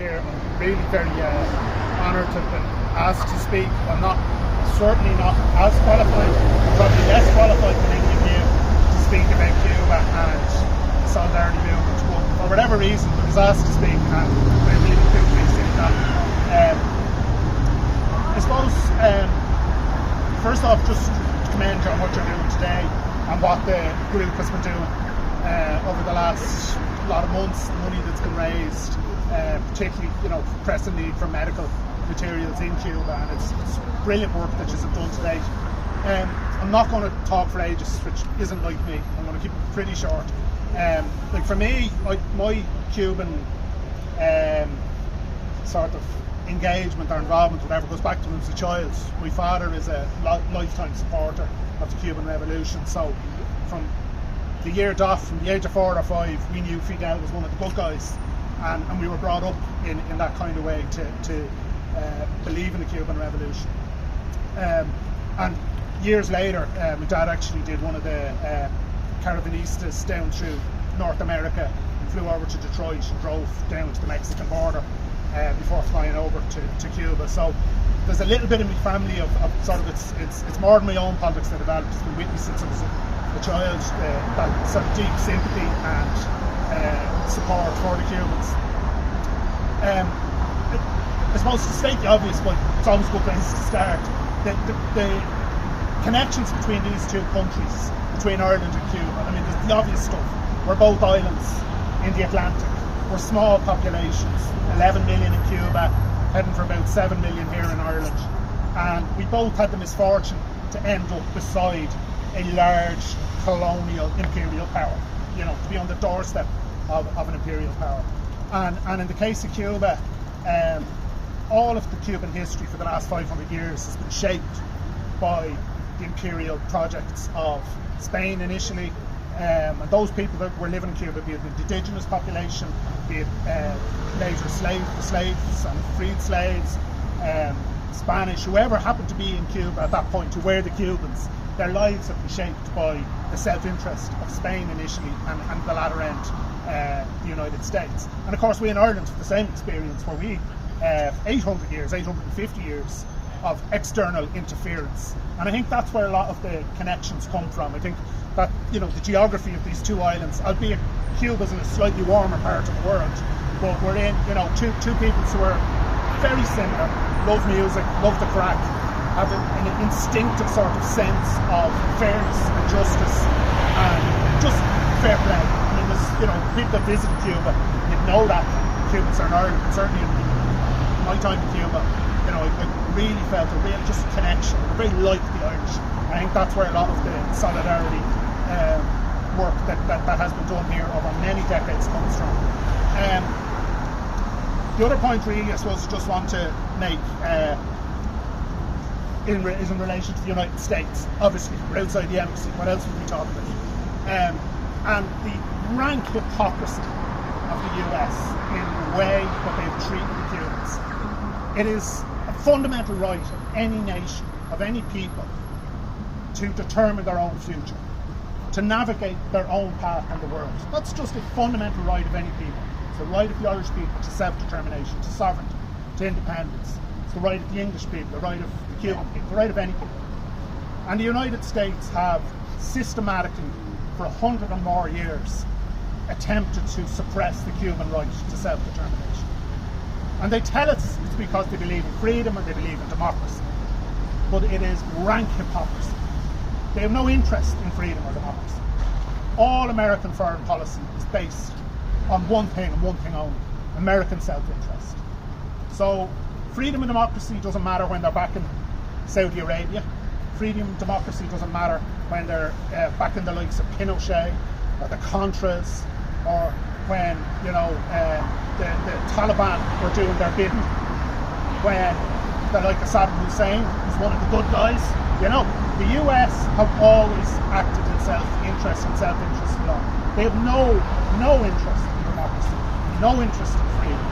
here. I'm really very honoured to have been asked to speak. I'm certainly not as qualified, probably less qualified than any of you to speak about Cuba and the solidarity movement, but for whatever reason I was asked to speak, and I really do appreciate that. I suppose, first off, just to commend you on what you're doing today and what the group has been doing over the last lot of months, the money that's been raised, particularly, pressing need for medical materials in Cuba, and it's brilliant work that you've done today. I'm not going to talk for ages, which isn't like me. I'm going to keep it pretty short. Like for me, my Cuban sort of engagement or involvement, whatever, goes back to when I was a child. My father is a lifetime supporter of the Cuban Revolution, so from the year dot, from the age of 4 or 5, we knew Fidel was one of the good guys, and we were brought up in that kind of way to believe in the Cuban Revolution. And years later, my dad actually did one of the caravanistas down through North America, flew over to Detroit and drove down to the Mexican border before flying over to Cuba. So there's a little bit in my family of sort of it's more than my own politics that I've just been witnessing since I was a child, that sort of deep sympathy and support for the Cubans. I suppose to state the obvious, but it's always a good place to start. The connections between these two countries, between Ireland and Cuba, I mean, there's the obvious stuff. We're both islands in the Atlantic. We're small populations, 11 million in Cuba, heading for about 7 million here in Ireland. And we both had the misfortune to end up beside a large colonial imperial power, to be on the doorstep of an imperial power. And in the case of Cuba, all of the Cuban history for the last 500 years has been shaped by the imperial projects of Spain initially, and those people that were living in Cuba, be it the indigenous population, be it later slaves and freed slaves, Spanish, whoever happened to be in Cuba at that point, who were the Cubans, their lives have been shaped by the self-interest of Spain initially, and the latter end, the United States. And of course we in Ireland have the same experience, where we 850 years of external interference. And I think that's where a lot of the connections come from. I think that, the geography of these two islands, albeit Cuba's in a slightly warmer part of the world, but we're in, two peoples who are very similar, love music, love the crack, have an instinctive sort of sense of fairness and justice and just fair play. I mean, there's, people that visit Cuba, you'd know that Cubans are in Ireland, but certainly in my time in Cuba, I really felt a real just connection. We're very like the Irish. I think that's where a lot of the solidarity work that has been done here over many decades comes from. The other point really, I suppose, I just want to make is in relation to the United States. Obviously, we're outside the embassy. What else would we talk about? And the rank hypocrisy of the US in the way that they've treated the Cubans. It is a fundamental right of any nation, of any people, to determine their own future, to navigate their own path in the world. That's just a fundamental right of any people. It's the right of the Irish people to self-determination, to sovereignty, to independence. It's the right of the English people, the right of the Cuban people, the right of any people. And the United States have systematically, for 100 and more years, attempted to suppress the Cuban right to self-determination. And they tell us it's because they believe in freedom and they believe in democracy. But it is rank hypocrisy. They have no interest in freedom or democracy. All American foreign policy is based on one thing and one thing only: American self-interest. So freedom and democracy doesn't matter when they're back in Saudi Arabia. Freedom and democracy doesn't matter when they're back in the likes of Pinochet or the Contras, or when the Taliban were doing their bidding, when they're like Saddam Hussein, who's one of the good guys. The US have always acted in self-interest and self-interest alone. They have no interest in democracy, no interest in freedom.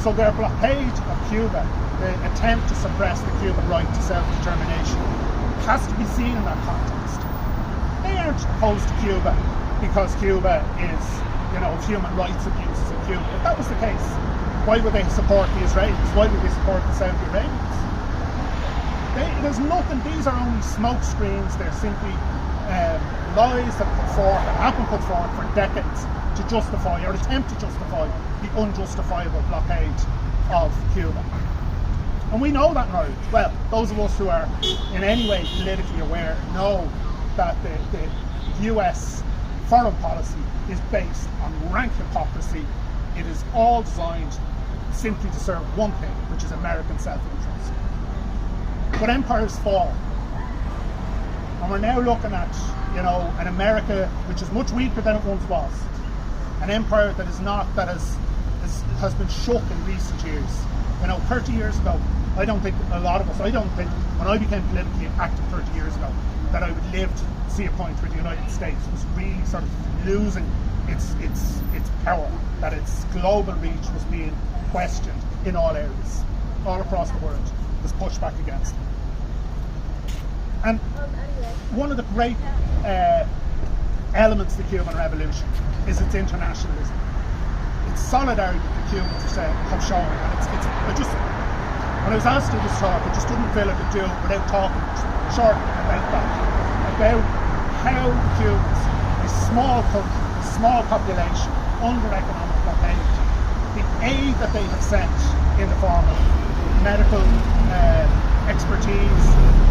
So their blockade of Cuba, the attempt to suppress the Cuban right to self-determination, has to be seen in that context. They aren't opposed to Cuba because Cuba is, of human rights abuses in Cuba. If that was the case, Why would they support the Israelis? Why would they support the Saudi Arabians? There's nothing, these are only smoke screens. They're simply lies that have been put forward for decades to justify or attempt to justify the unjustifiable blockade of Cuba. And we know that now. Well, those of us who are in any way politically aware know that the US foreign policy is based on rank hypocrisy. It is all designed simply to serve one thing, which is American self-interest. But empires fall. And we're now looking at, an America which is much weaker than it once was. An empire that has been shook in recent years. 30 years ago, I don't think when I became politically active 30 years ago, that I would live to see a point where the United States was really sort of losing its power, that its global reach was being questioned in all areas, all across the world, was pushed back against. And one of the great elements of the Cuban Revolution is its internationalism. It's solidarity that the Cubans have shown. And when I was asked to do this talk, I just didn't feel I could do it without talking short about that, about how the Cubans, a small country, a small population, under economic blockade, the aid that they have sent in the form of medical expertise,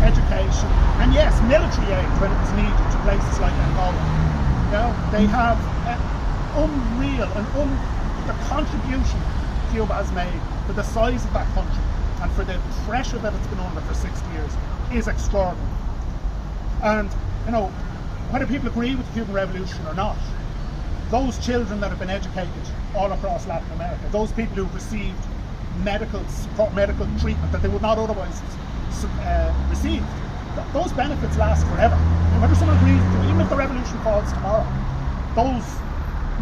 education, and yes, military aid when it was needed to places like Angola. They have unreal the contribution Cuba has made for the size of that country and for the pressure that it's been under for 60 years is extraordinary. And whether people agree with the Cuban Revolution or not, those children that have been educated all across Latin America, those people who've received medical support, medical treatment that they would not otherwise receive, those benefits last forever. And whether someone agrees with you, even if the revolution falls tomorrow, those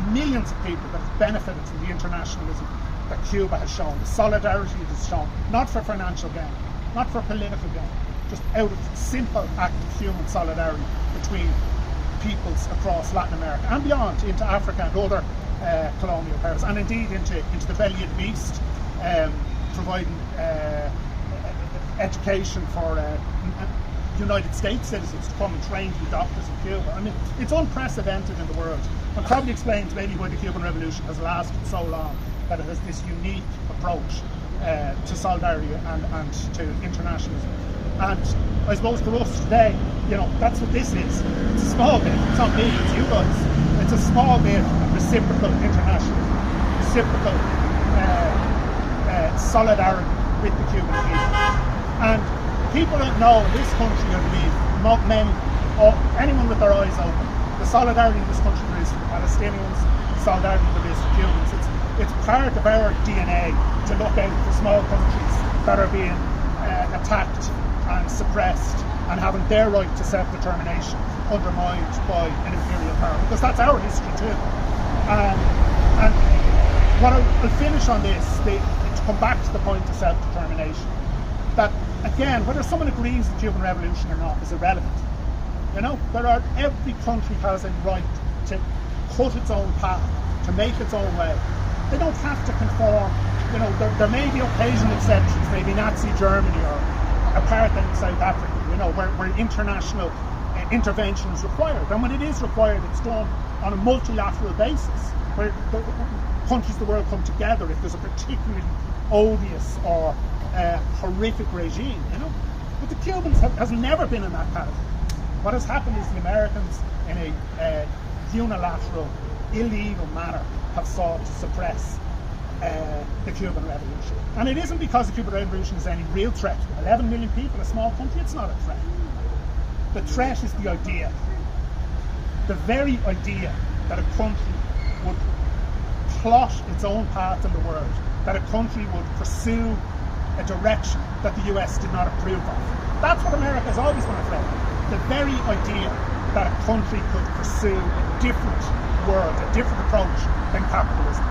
millions of people that have benefited from the internationalism that Cuba has shown, the solidarity it has shown, not for financial gain, not for political gain, just out of simple act of human solidarity between peoples across Latin America and beyond, into Africa and other colonial powers, and indeed into the belly of the beast, providing education for United States citizens to come and train to be doctors in Cuba. I mean, it's unprecedented in the world, and probably explains maybe why the Cuban Revolution has lasted so long, that it has this unique approach to solidarity and to internationalism. And I suppose for us today, that's what this is. It's a small bit. It's not me, it's you guys. It's a small bit of reciprocal internationalism, reciprocal solidarity with the Cuban people. And people don't know in this country, I believe, many, or anyone with their eyes open, the solidarity in this country there is for Palestinians, the solidarity there is for Cubans. It's part of our DNA to look out for small countries that are being attacked and suppressed and having their right to self-determination undermined by an imperial power, because that's our history too. And what I'll finish on this, to come back to the point of self-determination, that again, whether someone agrees with the Cuban Revolution or not is irrelevant. Every country has a right to cut its own path, to make its own way. They don't have to conform. There may be occasional exceptions, maybe Nazi Germany or apartheid in South Africa, where international intervention is required. And when it is required, it's done on a multilateral basis, where the countries of the world come together if there's a particularly odious or horrific regime. But the Cubans has never been in that category. What has happened is the Americans, in a unilateral, illegal manner, have sought to suppress the Cuban Revolution. And it isn't because the Cuban Revolution is any real threat. 11 million people, a small country, it's not a threat. The threat is the idea. The very idea that a country would plot its own path in the world, that a country would pursue a direction that the US did not approve of. That's what America has always been afraid of. The very idea that a country could pursue a different world, a different approach than capitalism.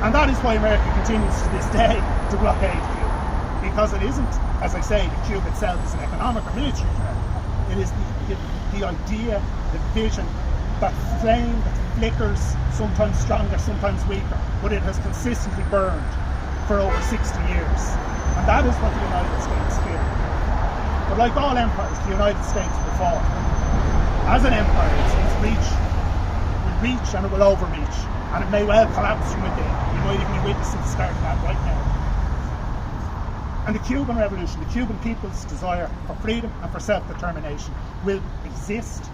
And that is why America continues to this day to blockade Cuba. Because it isn't, as I say, that Cuba itself is an economic or military threat. It is the idea, the vision, that flame that flickers, sometimes stronger, sometimes weaker, but it has consistently burned for over 60 years. And that is what the United States did. But like all empires, the United States will fall. As an empire, its reach will reach and it will overreach, and it may well collapse from within. We might even be witnessing the start of that right now. And the Cuban Revolution, the Cuban people's desire for freedom and for self-determination will exist,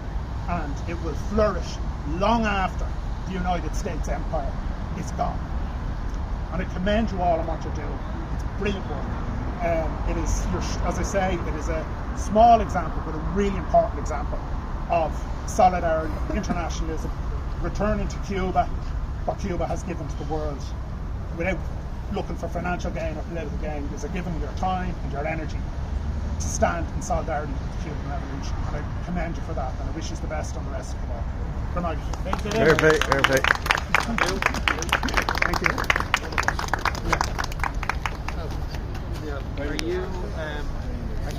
and it will flourish long after the United States empire is gone. And I commend you all on what you're doing. It's brilliant work. It is, as I say, it is a small example, but a really important example of solidarity, internationalism, returning to Cuba what Cuba has given to the world without looking for financial gain or political gain, because they're giving your time and your energy to stand in solidarity with the Cuban Revolution. And I commend you for that, and I wish you the best on the rest of the work. Good night. Thank you. Perfect. Thank you. Are you